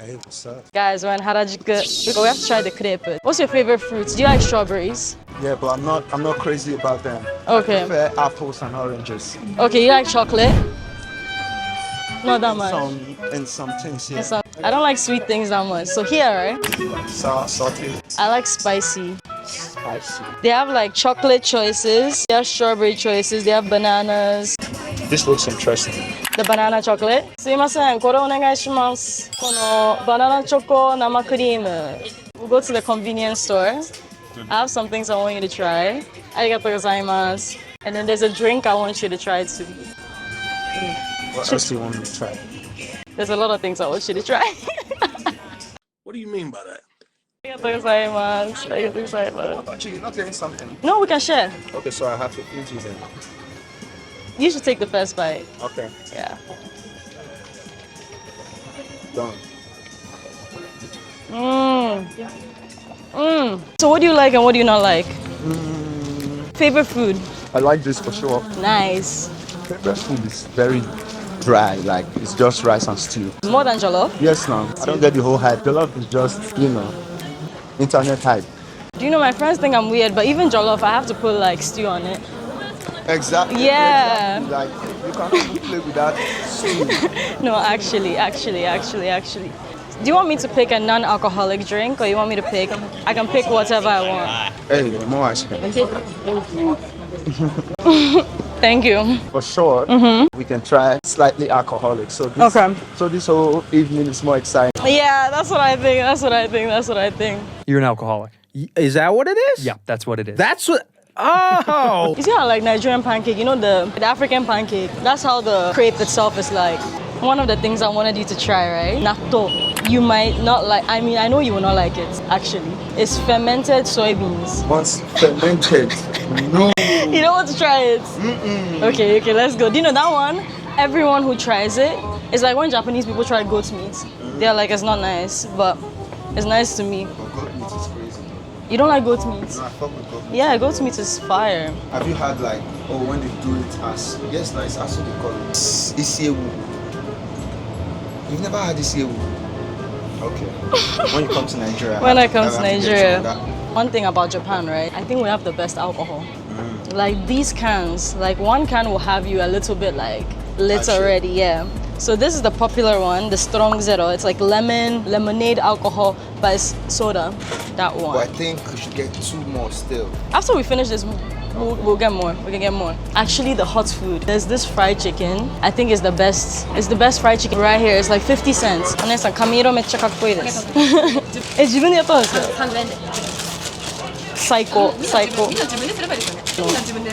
Hey, what's up? Guys, we're in Harajuku. We have to try the crepe. What's your favorite fruits? Do you like strawberries? Yeah, but I'm not crazy about them. Okay. I prefer apples and oranges. Okay, you like chocolate? Not that much. In some things, yeah. I don't like sweet things that much. So here, right? Sour, salty, I like spicy. spicy. They have like chocolate choices. They have strawberry choices. They have bananas. This looks interesting. The banana chocolate. すいません、これお願いします。このバナナチョコ生クリーム。We'll go to the convenience store. I have some things I want you to try. ありがとうございます。And then there's a drink I want you to try too. What else do you want me to try? There's a lot of things I want you to try. What do you mean by that? ありがとうございます。ありがとうございます。 Actually, you're not getting something. No, we can share. Okay, so I have to eat you then. You should take the first bite. Okay, Yeah. done. So what do you like and what do you not like? Favorite food? I like this for sure. Nice. Favorite food is very dry, like it's just rice and stew. More than jollof? Yes, now I don't get the whole hype. Jollof is just, internet hype. Do you know my friends think I'm weird, but even jollof, I have to put like stew on it. Exactly. Yeah. Exactly. Like you cannot even play with that stew. No, actually. Do you want me to pick a non-alcoholic drink or you want me to pick? I can pick whatever I want. Hey, more ice cream. Thank you. For sure, we can try slightly alcoholic. So this whole evening is more exciting. Yeah, that's what I think. You're an alcoholic. Is that what it is? Yeah, that's what it is. That's what. Oh! You see how like Nigerian pancake, you know the African pancake? That's how the crepe itself is like. One of the things I wanted you to try, right? Natto. You might not like, I know you will not like it, actually. It's fermented soybeans. Once fermented, no. You don't want to try it? Okay, let's go. Do you know that one? Everyone who tries it, it's like when Japanese people try goat meat. They're like, it's not nice, but it's nice to me. Goat meat is crazy. You don't like goat meat? No, I fuck with goat meat. Yeah, goat meat is fire. Have you had like, when they do it as, yes, no, it's what they call it. Isiewu. You've never had isiewu? Okay. When you come to Nigeria. When I come to have to get Nigeria. some of that. One thing about Japan, right? I think we have the best alcohol. Like these cans, like one can will have you a little bit like lit Actually. already, yeah. So this is the popular one, the strong zero. It's like lemonade alcohol, but it's soda, that one. But I think we should get 2 more still. After we finish this, we'll get more. We can get more. Actually, the hot food. There's this fried chicken. I think it's the best. It's the best fried chicken right here. It's like 50 cents. お姉さん、髪色めっちゃかっこいいです。自分でやったんですか？最高。みんな自分ですればいいですよね。みんな自分で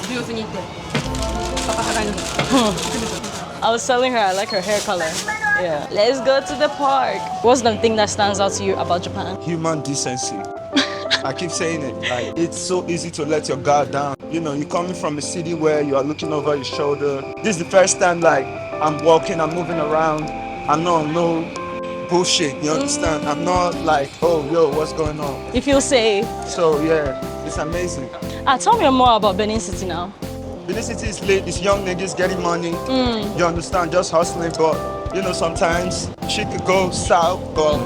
美容室に行ってパパがいるの。I was telling her I like her hair color. Yeah. Let's go to the park. What's the thing that stands out to you about Japan? Human decency. I keep saying it, like it's so easy to let your guard down. You're coming from a city where you are looking over your shoulder. This is the first time like I'm walking, I'm moving around. I'm not no bullshit, you understand? I'm not like, oh, yo, what's going on? You feel safe. So yeah, it's amazing. Tell me more about Benin City now. Benin City is lit, it's young niggas getting money. You understand, just hustling, but sometimes shit could go south, but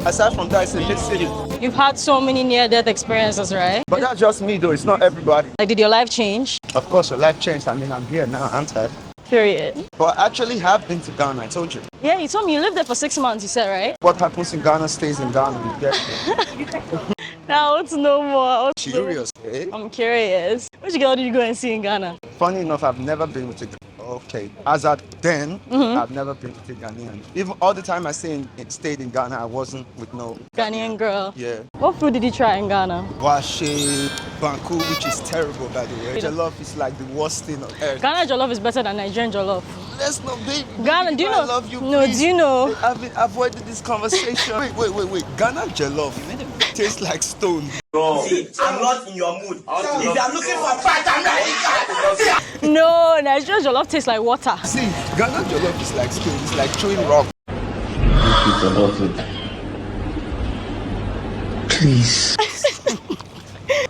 aside from that, it's a lit city. You've had so many near-death experiences, right? But that's just me though, it's not everybody. Like, did your life change? Of course, your life changed. I mean, I'm here now, aren't I? Period. But I actually have been to Ghana, I told you. Yeah, you told me you lived there for 6 months, you said, right? What happens in Ghana stays in Ghana. You get Now, I want to know more. curious, eh? I'm curious. Which girl did you go and see in Ghana? Funny enough, I've never been with a okay. As at then, I've never been with a Ghanaian. Even all the time I stayed in Ghana, I wasn't with no Ghanaian girl. Yeah. What food did you try in Ghana? Washe, Banku, which is terrible by the way. Jollof is like the worst thing on earth. Ghana jollof is better than Nigerian jollof. Let's not be. Ghana, do you know? I love you, no, please. do you know? I've been avoiding this conversation. wait. Ghana jollof tastes like stone. See, I'm not in your mood. If you are looking for fight, I'm not. No, Nigerian jollof tastes like water. See, Ghana jollof is like stone. It's like chewing rock. Please.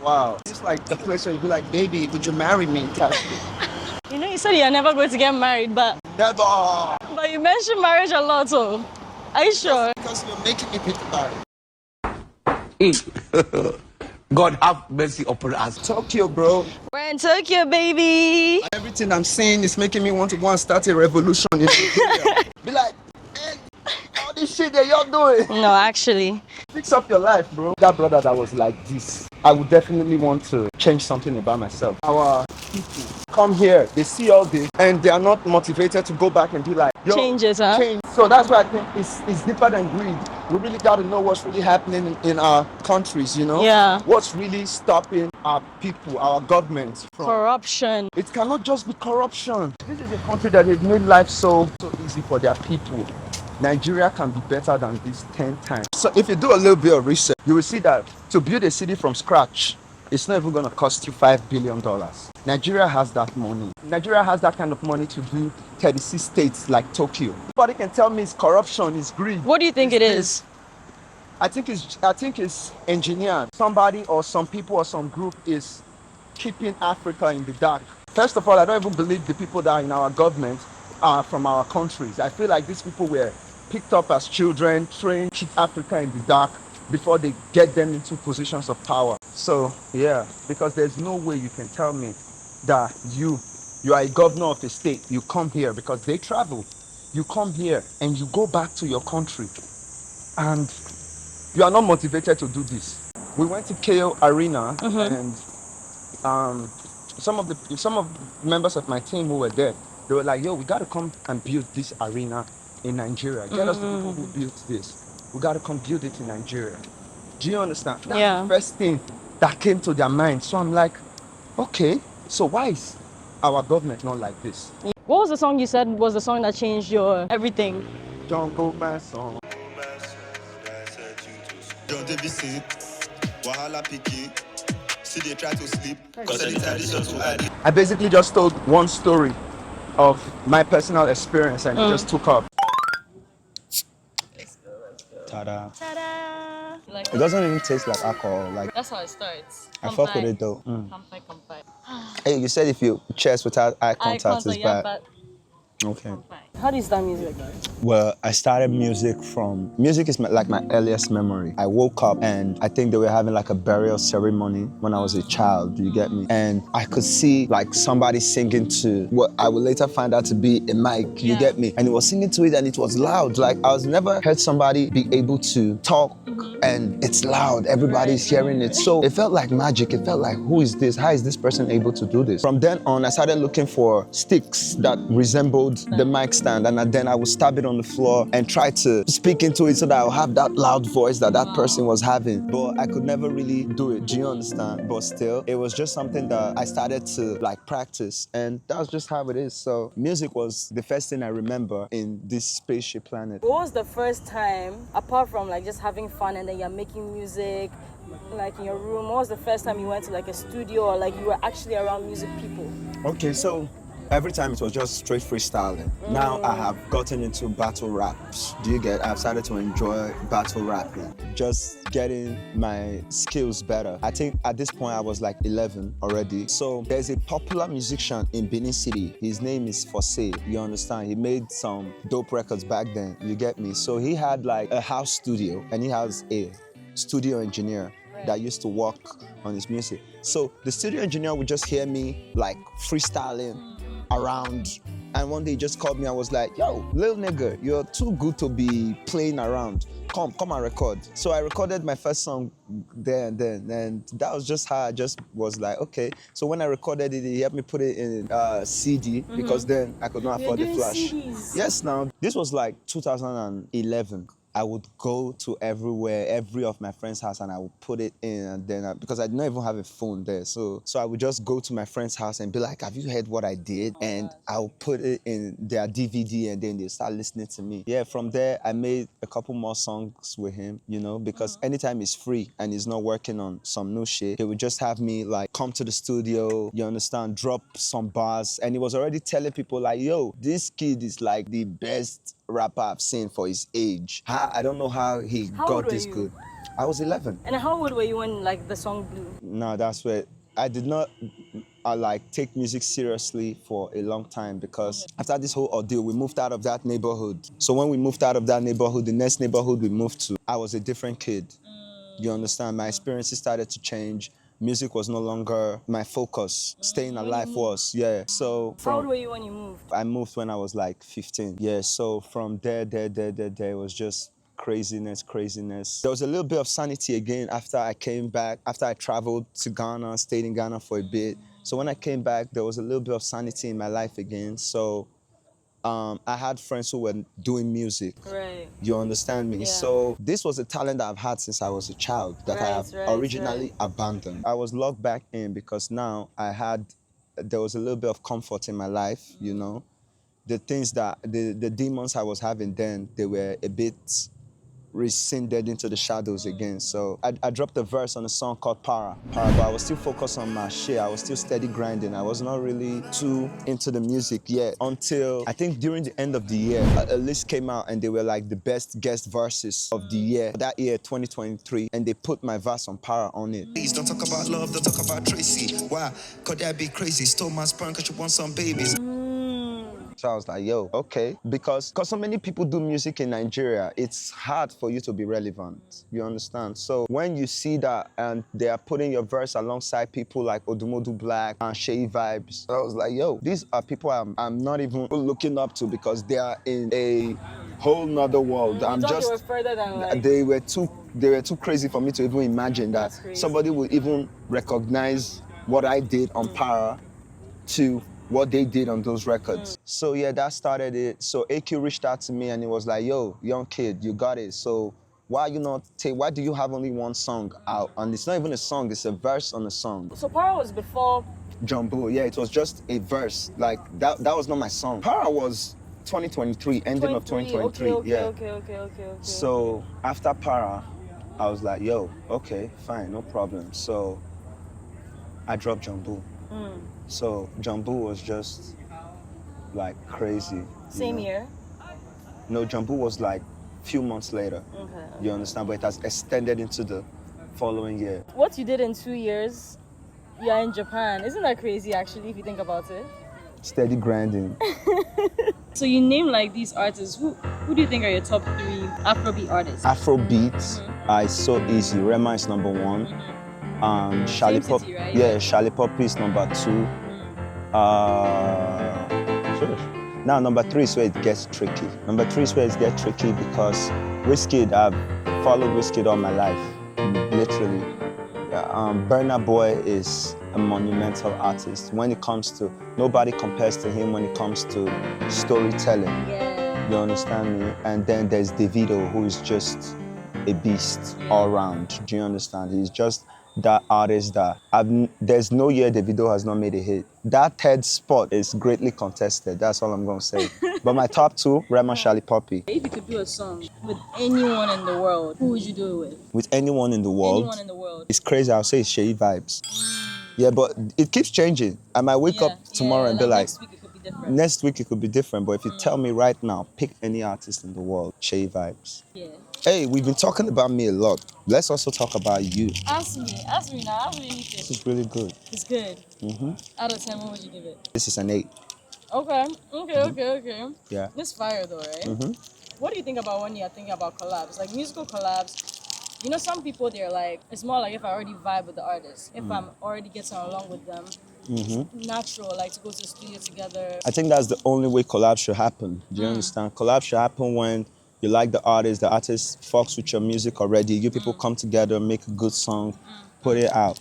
Wow. It's like the place where you be like, baby, would you marry me? You know, you said you're never going to get married, but Never. you mentioned marriage a lot, so. Are you sure? Because you're making me think about it. God have mercy upon us. Tokyo, bro. We're in Tokyo, baby. Everything I'm seeing is making me want to go and start a revolution in Nigeria. Be like, man, all this shit that y'all doing. No, actually. Fix up your life, bro. That brother that was like this, I would definitely want to change something about myself. Our people come here, they see all this, and they are not motivated to go back and be like, yo, Changes, huh? change. So that's why I think it's deeper than greed. We really got to know what's really happening in our countries, you know? Yeah. What's really stopping our people, our government from... Corruption. It cannot just be corruption. This is a country that has made life so easy for their people. Nigeria can be better than this 10 times. So if you do a little bit of research, you will see that to build a city from scratch, it's not even going to cost you $5 billion. Nigeria has that money. Nigeria has that kind of money to do 36 states like Tokyo. Nobody can tell me it's corruption, it's greed. What do you think it is? I think it's engineered. Somebody or some people or some group is keeping Africa in the dark. First of all, I don't even believe the people that are in our government are from our countries. I feel like these people were picked up as children, trained, keep Africa in the dark before they get them into positions of power. So yeah, because there's no way you can tell me that you are a governor of a state, you come here because they travel. You come here and you go back to your country and you are not motivated to do this. We went to KO Arena and some of the members of my team who were there, they were like, yo, we got to come and build this arena in Nigeria. Get us the people who built this. We got to come build it in Nigeria. Do you understand? That's Yeah. the first thing that came to their mind. So I'm like, okay, so why is our government not like this? What was the song you said was the song that changed your everything? Jungle Man song. Don't they be sick? Wahala picky. See they try to sleep. Cause anytime this is to add. I basically just told one story of my personal experience and it just took off. Ta-da. Ta-da! Like, It doesn't even taste like alcohol. Like, that's how it starts. I fuck with it though. Kampai, kampai. Hey, you said if you cheers without eye contact is yeah, bad. but Okay. how do you start music? Well, I started music is like my earliest memory. I woke up and I think they were having like a burial ceremony when I was a child, do you get me? And I could see like somebody singing to what I would later find out to be a mic, you get me? And he was singing to it and it was loud. Like I was never heard somebody be able to talk and it's loud, everybody's hearing it. So it felt like magic. It felt like, who is this? How is this person able to do this? From then on, I started looking for sticks that resembled the mic stand, and then I would stab it on the floor and try to speak into it so that I'll have that loud voice that person was having. But I could never really do it, do you understand? But still, it was just something that I started to like practice, and that's just how it is. So music was the first thing I remember in this spaceship planet. What was the first time, apart from like just having fun and then you're making music, like in your room, what was the first time you went to like a studio or like you were actually around music people? Okay, so every time it was just straight freestyling. Now I have gotten into battle raps. Do you get? I've started to enjoy battle rapping. Just getting my skills better. I think at this point I was like 11 already. So there's a popular musician in Benin City. His name is Presave. You understand? He made some dope records back then. You get me? So he had like a house studio and he has a studio engineer that used to work on his music. So the studio engineer would just hear me like freestyling around, and one day he just called me and was like, yo, little nigga, you're too good to be playing around. Come and record. So I recorded my first song there and then, and that was just how I just was like, okay. So when I recorded it, he helped me put it in CD because then I could not afford the flash. CDs. Yes, now, this was like 2011. I would go to every of my friend's house, and I would put it in, and then because I didn't even have a phone there, so I would just go to my friend's house and be like, have you heard what I did? And I'll put it in their DVD, and then they start listening to me. Yeah, from there I made a couple more songs with him, you know, because anytime he's free and he's not working on some new shit, he would just have me like come to the studio, you understand, drop some bars, and he was already telling people like, yo, this kid is like the best rapper I've seen for his age. I don't know how he got this good. I was 11. And how old were you when like the song blew? No, that's where I did not. like take music seriously for a long time because after this whole ordeal, we moved out of that neighborhood. So when we moved out of that neighborhood, the next neighborhood we moved to, I was a different kid. You understand? My experiences started to change. Music was no longer my focus. Staying alive was, yeah. So How old were you when you moved? I moved when I was like 15. Yeah, so from there, it was just craziness. There was a little bit of sanity again after I came back, after I traveled to Ghana, stayed in Ghana for a bit. So when I came back, there was a little bit of sanity in my life again. So I had friends who were doing music. Right. You understand me? Yeah. So this was a talent that I've had since I was a child that I have originally abandoned. I was locked back in because now there was a little bit of comfort in my life, you know. The things that, the demons I was having then, they were a bit rescinded into the shadows again. So I dropped a verse on a song called Para, but I was still focused on my shit. I was still steady grinding. I was not really too into the music yet until I think during the end of the year, a list came out and they were like the best guest verses of the year, that year 2023, and they put my verse on Para on it. Please don't talk about love, don't talk about Tracy. Why? Could that be crazy? Stole my sperm cause you want some babies. So I was like, yo, okay. Because so many people do music in Nigeria, it's hard for you to be relevant. You understand? So when you see that and they are putting your verse alongside people like Odumodu Black and Shea Vibes, I was like, yo, these are people I'm not even looking up to because they are in a whole nother world. You thought they were further than like... They were too crazy for me to even imagine that somebody would even recognize what I did on Para to what they did on those records. So yeah, that started it. So Eiko reached out to me and he was like, yo, young kid, you got it. So why do you have only one song out? And it's not even a song, it's a verse on a song. So Para was before... Jumbo, yeah, it was just a verse. Like, that was not my song. Para was 2023, ending of 2023, Okay. So after Para, I was like, yo, okay, fine, no problem. So I dropped Jumbo. So Jumbo was just like crazy. Same year? No, Jumbo was like few months later. Okay. You understand? But it has extended into the following year. What you did in 2 years, you're in Japan. Isn't that crazy actually if you think about it? Steady grinding. So you name like these artists. Who do you think are your top 3 Afrobeat artists? Afrobeats is so easy. Rema is number 1. Charlie Pop, city, right? Yeah, Charlie Pop is number 2. Sure. Now number 3 is where it gets tricky. Number 3 is where it gets tricky because Wizkid, I've followed Wizkid all my life, literally. Burna Boy is a monumental artist. When it comes to, nobody compares to him when it comes to storytelling. You understand me? And then there's Davido, who is just a beast all around. Do you understand? He's just that artist that there's no year Davido has not made a hit. That third spot is greatly contested. That's all I'm gonna say. But my top 2, Rema, Charlie Poppy. If you could do a song with anyone in the world, who would you do it with? With anyone in the world? Anyone in the world. It's crazy. I'll say it's Shea Vibes. Yeah, but it keeps changing. I might wake up tomorrow and be like, next week it could be different. Next week it could be different. But if you tell me right now, pick any artist in the world, Shea Vibes. Yeah. Hey, we've been talking about me a lot. Let's also talk about you. Ask me now. I really need to. This is really good. It's good. Out of 10, what would you give it? This is an 8. Okay. Yeah. This fire though, right? What do you think about when you're thinking about collabs? Like musical collabs. You know, some people, they're like, it's more like if I already vibe with the artist, if I'm already getting along with them, natural, like to go to the studio together. I think that's the only way collabs should happen. Do you understand? Collabs should happen when you like the artist fucks with your music already, you people come together, make a good song, put it out.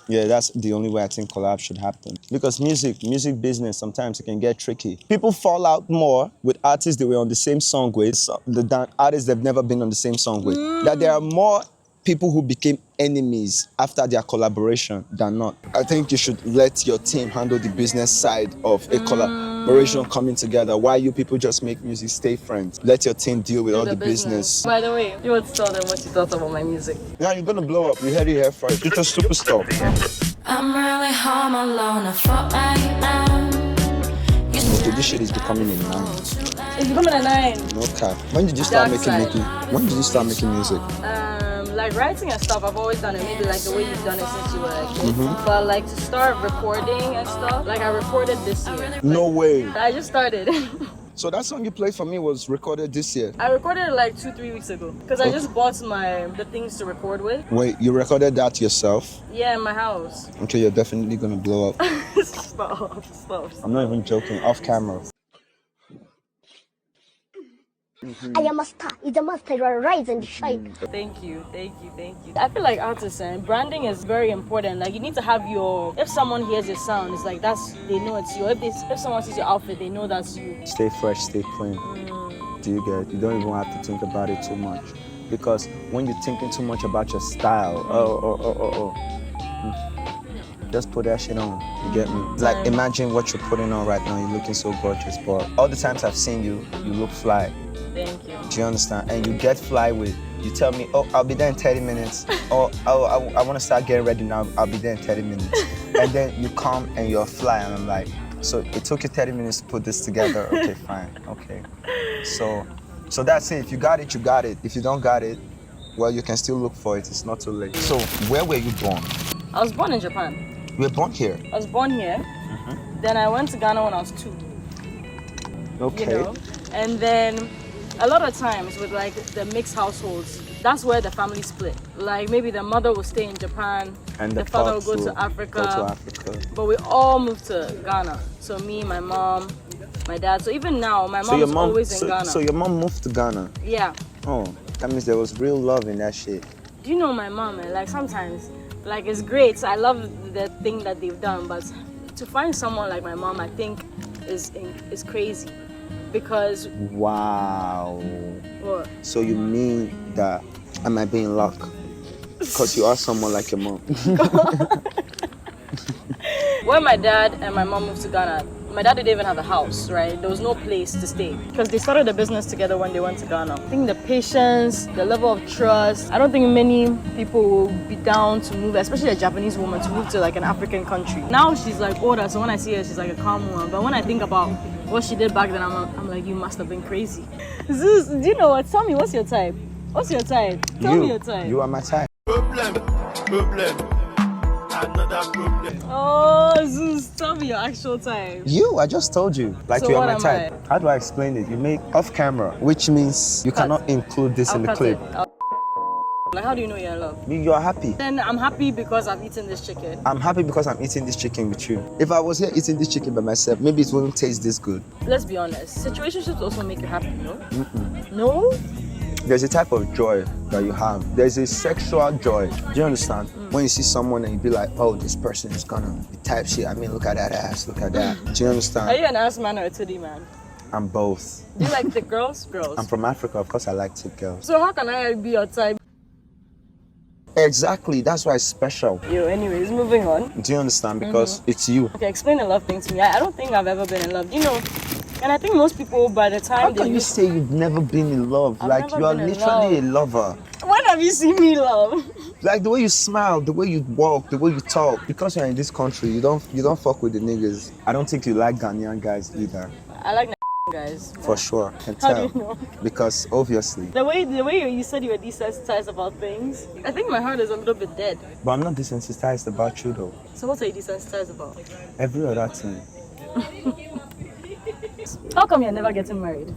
Yeah, that's the only way I think collabs should happen. Because music business, sometimes it can get tricky. People fall out more with artists they were on the same song with than artists they've never been on the same song with. That there are more people who became enemies after their collaboration than not. I think you should let your team handle the business side of a collaboration coming together. Why you people just make music, stay friends. Let your team deal with all the business. By the way, you want to tell them what you thought about my music? Yeah, you're gonna blow up. You heard it here first. You're a superstar. I'm really home alone at 4 a.m. Okay, this shit is becoming a 9. It's becoming a 9. No cap. When did you start making music? Like writing and stuff, I've always done it. Maybe like the way you've done it since you were a kid. But like to start recording and stuff, like I recorded this year. No way. I just started. So that song you played for me was recorded this year? I recorded it like 2-3 weeks ago because I just bought the things to record with. Wait, you recorded that yourself? Yeah, in my house. Okay, you're definitely gonna blow up. Stop. I'm not even joking, off camera. I am a star. It's a master. You are rise and shine. Thank you. I feel like artists and branding is very important. Like you need to have if someone hears your sound, it's like they know it's you. If someone sees your outfit, they know that's you. Stay fresh, stay clean. Do you get it? You don't even have to think about it too much. Because when you're thinking too much about your style, just put that shit on, you get me? Like imagine what you're putting on right now, you're looking so gorgeous, but all the times I've seen you, you look fly. Thank you. Do you understand? And you get fly with, you tell me, oh, I'll be there in 30 minutes. Or I want to start getting ready now, I'll be there in 30 minutes. And then you come and you're fly and I'm like, so it took you 30 minutes to put this together. Okay, fine, okay. So that's it, if you got it, you got it. If you don't got it, well, you can still look for it, it's not too late. So where were you born? I was born in Japan. You were born here? I was born here. Then I went to Ghana when I was 2. Okay. You know? And then a lot of times with like the mixed households, that's where the family split. Like maybe the mother will stay in Japan and the father will go to Africa. But we all moved to Ghana. So me, my mom, my dad. So even now, my mom's always in Ghana. So your mom moved to Ghana? Yeah. Oh, that means there was real love in that shit. You know my mom, man. Like sometimes, like it's great. I love the thing that they've done, but to find someone like my mom, I think is crazy. Because wow. What? So you mean that I might be in luck because you are someone like your mom? When my dad and my mom moved to Ghana, my dad didn't even have a house, right? There was no place to stay because they started the business together when they went to Ghana. I think the patience, the level of trust, I don't think many people will be down to move, especially a Japanese woman, to move to like an African country. Now she's like older, so when I see her, she's like a calm woman. But when I think about what she did back then, I'm like, you must have been crazy. Zeus, do you know what? Tell me, what's your type? What's your type? Tell me your type. You are my type. Problem. Another problem. Oh, Zeus, tell me your actual type. You, I just told you. Like So you are what my type. am I? How do I explain it? You make off camera, which means you cannot include this I'll in the cut clip. it. Like, how do you know you're in love? You are happy. Then I'm happy because I've eaten this chicken. I'm happy because I'm eating this chicken with you. If I was here eating this chicken by myself, maybe it wouldn't taste this good. Let's be honest, situationships also make you happy, no? No? There's a type of joy that you have. There's a sexual joy. Do you understand? When you see someone and you be like, oh, this person is gonna be type shit. I mean, look at that ass, look at that. Do you understand? Are you an ass man or a titty man? I'm both. Do you like thick girls? Girls. I'm from Africa, of course I like thick girls. So how can I be your type? Exactly, that's why it's special. Yo, anyways, moving on. Do you understand? Because it's you. Okay, explain the love thing to me. I don't think I've ever been in love. You know, and I think most people by the time How can you say you've never been in love? Like you are literally a lover. When have you seen me love? Like the way you smile, the way you walk, the way you talk. Because you're in this country, you don't fuck with the niggas. I don't think you like Ghanaian guys either. I like guys. For sure, can How tell. do you know? Because obviously. The way you said you were desensitized about things, I think my heart is a little bit dead. But I'm not desensitized about you though. So what are you desensitized about? Every other thing. How come you're never getting married?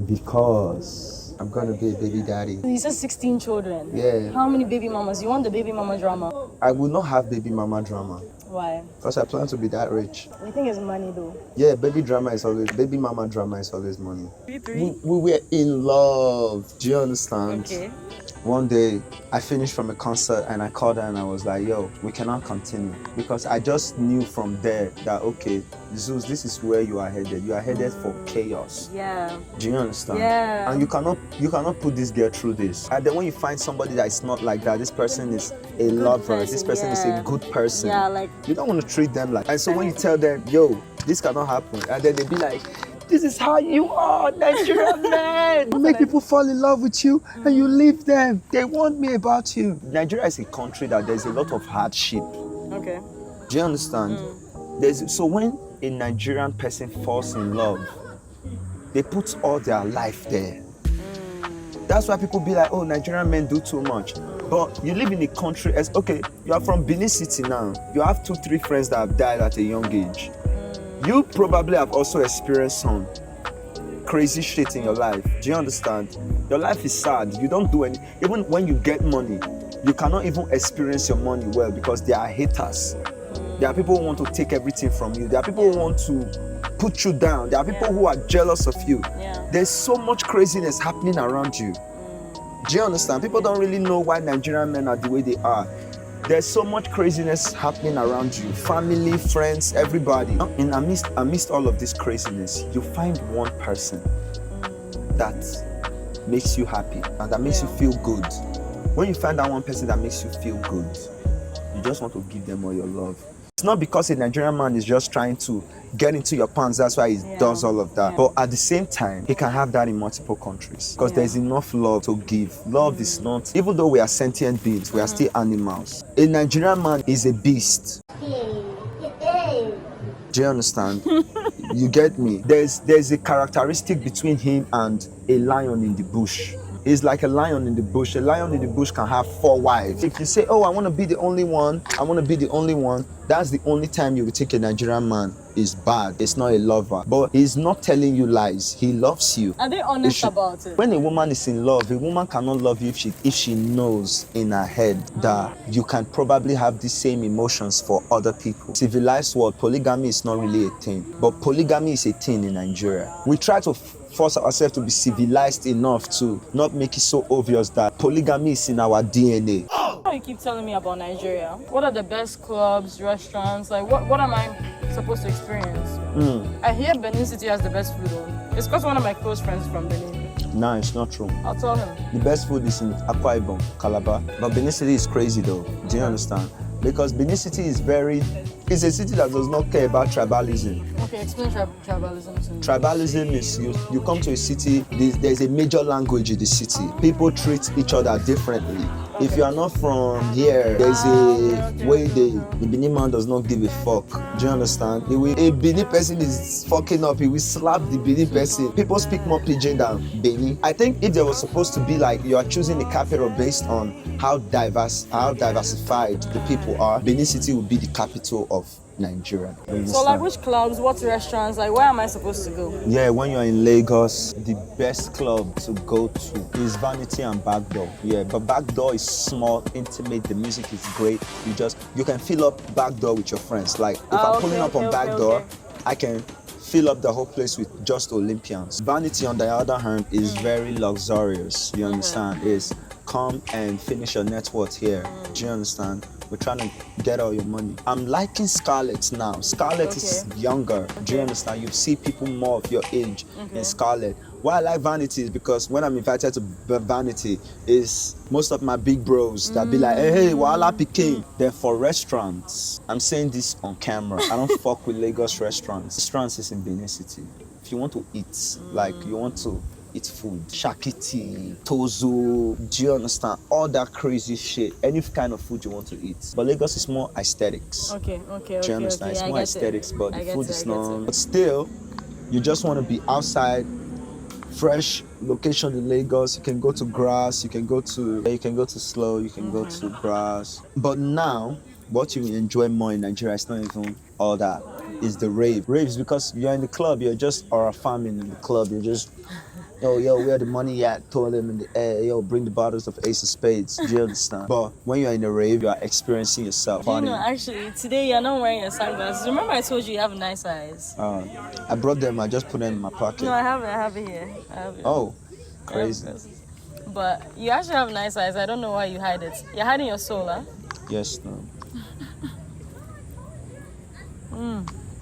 Because I'm gonna be a baby daddy. You said 16 children. Yeah. How many baby mamas? You want the baby mama drama? I will not have baby mama drama. Why? Because I plan to be that rich. You think it's money though? Yeah, baby mama drama is always money. We We were in love. Do you understand? Okay. One day, I finished from a concert and I called her and I was like, yo, we cannot continue. Because I just knew from there that, okay, Zeus, this is where you are headed. You are headed for chaos. Yeah. Do you understand? Yeah. And you cannot put this girl through this. And then when you find somebody that is not like that, this person is a lover, this person is a good person. Yeah, like. You don't want to treat them like. And so when you tell them, yo, this cannot happen, and then they be like, this is how you are, Nigerian man. You make people fall in love with you and you leave them. They want me about you. Nigeria is a country that there's a lot of hardship. Okay. Do you understand? So when a Nigerian person falls in love, they put all their life there. That's why people be like, oh, Nigerian men do too much. But you live in a country, as okay, you are from Benin City now. You have 2-3 friends that have died at a young age. You probably have also experienced some crazy shit in your life. Do you understand? Your life is sad. You don't do any, even when you get money, you cannot even experience your money well because there are haters. There are people who want to take everything from you. There are people who want to put you down. There are people who are jealous of you. There's so much craziness happening around you. Do you understand? People don't really know why Nigerian men are the way they are. There's so much craziness happening around you. Family, friends, everybody. And amidst all of this craziness, you find one person that makes you happy and that makes you feel good. When you find that one person that makes you feel good, you just want to give them all your love. It's not because a Nigerian man is just trying to get into your pants, that's why he does all of that. But at the same time, he can have that in multiple countries because there's enough love to give. Love is not, even though we are sentient beings, we are still animals. A Nigerian man is a beast. Do you understand? You get me? There's a characteristic between him and a lion in the bush. He's like a lion in the bush. A lion in the bush can have 4 wives. If you say, oh, I want to be the only one, I want to be the only one, that's the only time you will think a Nigerian man is bad. It's not a lover. But he's not telling you lies. He loves you. Are they honest about it? When a woman is in love, a woman cannot love you if she knows in her head that you can probably have the same emotions for other people. Civilized world, polygamy is not really a thing. But polygamy is a thing in Nigeria. We try to force ourselves to be civilized enough to not make it so obvious that polygamy is in our DNA. You keep telling me about Nigeria. What are the best clubs, restaurants? Like, what am I supposed to experience? I hear Benin City has the best food. It's because one of my close friends is from Benin. No, it's not true. I'll tell him. The best food is in Akwa Ibom, Calabar. But Benin City is crazy though. Do you understand? Because Benin City is it's a city that does not care about tribalism. Okay, explain tribalism to me. Tribalism is you come to a city, there's a major language in the city. People treat each other differently. Okay. If you are not from here, there's a way the Benin man does not give a fuck. Do you understand? The way a Benin person is fucking up, he will slap the Benin person. People speak more pidgin than Benin. I think if there was supposed to be like you are choosing a capital based on how diversified the people are, Benin City would be the capital of Nigeria. So like which clubs, what restaurants, like where am I supposed to go? Yeah, when you're in Lagos, the best club to go to is Vanity and Backdoor. Yeah, but Backdoor is small, intimate, the music is great. You can fill up Backdoor with your friends. Like if I'm pulling up on Backdoor, I can fill up the whole place with just Olympians. Vanity on the other hand is very luxurious, you understand? Is come and finish your net worth here. Do you understand? We're trying to get all your money. I'm liking Scarlett now. Scarlett is younger. Do you understand? You see people more of your age in Scarlett. Why I like Vanity is because when I'm invited to Vanity, is most of my big bros that be like, hey, Wahala Pikin. Then for restaurants, I'm saying this on camera. I don't fuck with Lagos restaurants. Restaurants is in Benin City. If you want to eat, like you want to eat food, shakiti, tozo, do you understand? All that crazy shit, any kind of food you want to eat. But Lagos is more aesthetics. Okay. Do you understand? It's more aesthetics, but the food is not. But still, you just want to be outside, fresh location in Lagos. You can go to Grass, you can go to Slow, you can go to Grass. But now, what you enjoy more in Nigeria is not even all that. It's the rave. Raves because you're in the club, you're just a family in the club, you're just yo, where the money at? Throw them in the air. Yo, bring the bottles of Ace of Spades. Do you understand? But when you're in a rave, you are experiencing yourself. You know, actually, today you're not wearing your sunglasses. Remember I told you have nice eyes? I brought them. I just put them in my pocket. No, I have it here. Oh, crazy. But you actually have nice eyes. I don't know why you hide it. You're hiding your soul, huh? Yes, no.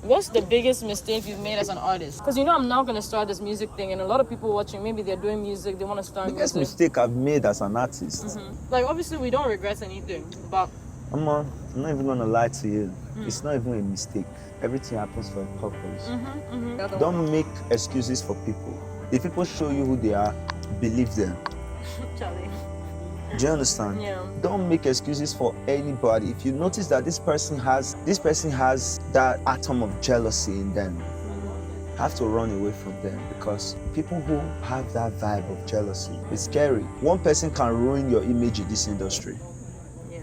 What's the biggest mistake you've made as an artist? Because you know I'm now going to start this music thing and a lot of people watching, maybe they're doing music, they want to start biggest music. Mistake I've made as an artist? Like obviously we don't regret anything, but... I'm not even going to lie to you. It's not even a mistake. Everything happens for a purpose. Don't make excuses for people. If people show you who they are, believe them. Charlie. Do you understand? Yeah. Don't make excuses for anybody. If you notice that this person has that atom of jealousy in them, I have to run away from them because people who have that vibe of jealousy, it's scary. One person can ruin your image in this industry. Yeah,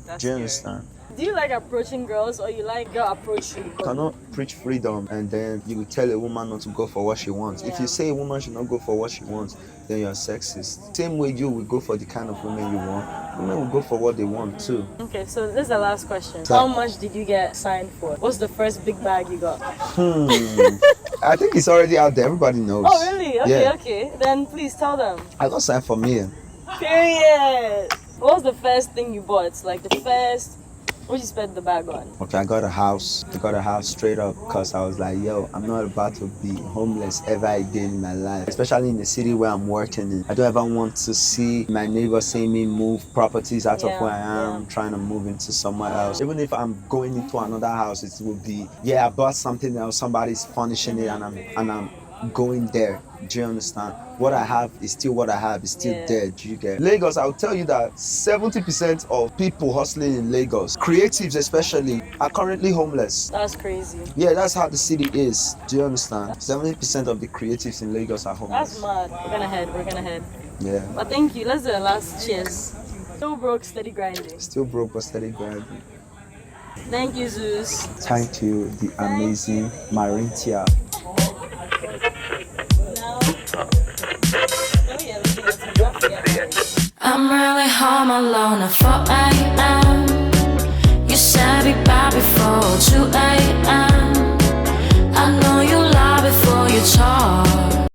that's Do you scary. understand? Do you like approaching girls or you like girl approach you? You cannot preach freedom and then you will tell a woman not to go for what she wants. If you say a woman should not go for what she wants, then you're sexist. Same way you will go for the kind of women you want, women will go for what they want too. Okay, so this is the last question. How much did you get signed for? What's the first big bag you got? I think it's already out there, everybody knows. Oh really? Okay, Yeah. okay. Then please tell them. I got signed for me. Period. What was the first thing you bought? Like the first, what did you spend the bag on? Okay, I got a house. I got a house straight up because I was like, yo, I'm not about to be homeless ever again in my life. Especially in the city where I'm working in. I don't ever want to see my neighbors seeing me move properties out of where I am, trying to move into somewhere else. Even if I'm going into another house, it will be, I bought something else, somebody's furnishing it and I'm going there. Do you understand? What I have is still what I have, it's still there. Do you get? Lagos, I'll tell you that 70% of people hustling in Lagos, creatives especially, are currently homeless. That's crazy. Yeah, that's how the city is. Do you understand? 70% of the creatives in Lagos are homeless. That's mad. We're gonna head. Yeah. But thank you. Let's do the last cheers. Still broke, steady grinding. Still broke but steady grinding. Thank you, Zeus. Thank you, the amazing Marintia. I'm really home alone at 4 a.m. You said be back before 2 a.m.